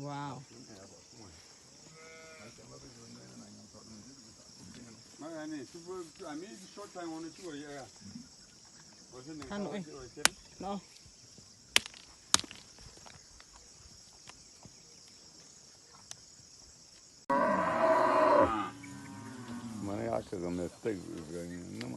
Wow. I mean, short time on the tour, yeah. No. Money I could have mistake. No,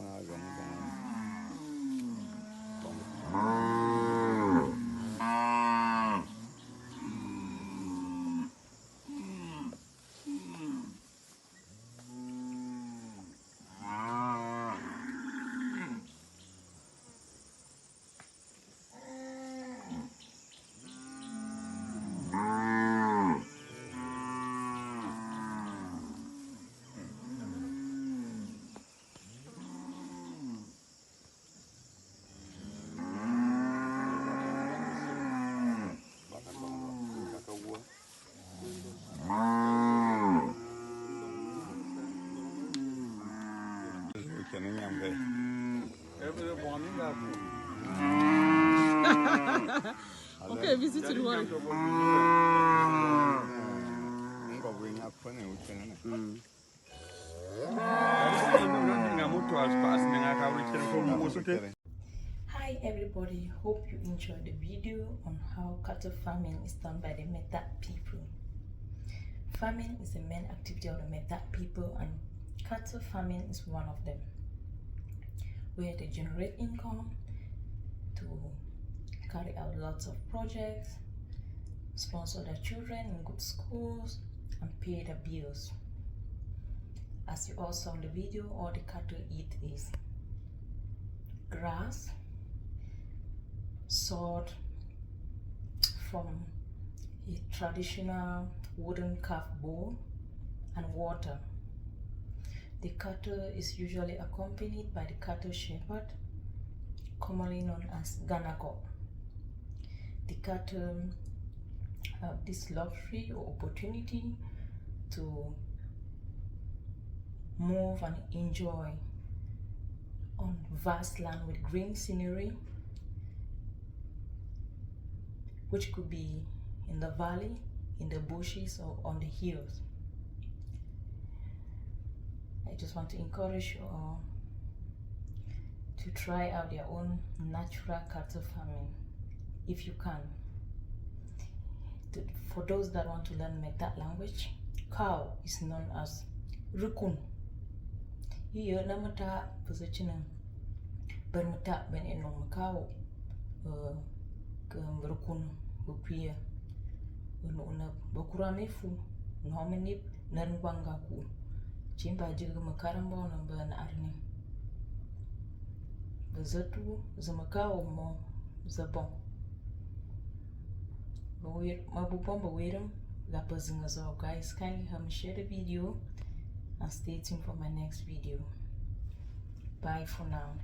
Okay, visit the one. Hi everybody, hope you enjoyed the video on how cattle farming is done by the Meta people. Farming is the main activity of the Meta people and cattle farming is one of them, where they generate income to carry out lots of projects, sponsor their children in good schools, and pay their bills. As you all saw in the video, all the cattle eat is grass, sod from a traditional wooden calf bowl, and water. The cattle is usually accompanied by the cattle shepherd, commonly known as Ganako. The cattle have this luxury or opportunity to move and enjoy on vast land with green scenery, which could be in the valley, in the bushes, or on the hills. I just want to encourage you all to try out your own natural cattle farming if you can. For those that want to learn Meta language, cow is known as Rukun. Here, namata position bermata ben enong cow Rukun bupia una bakuramefu nominip narngwangaku chimba jiga makaramba na ban arni bazatu zamakawo mo zabon mabupon bawiram lapazinga. So guys, kindly share the video and stay tuned for my next video. Bye for now.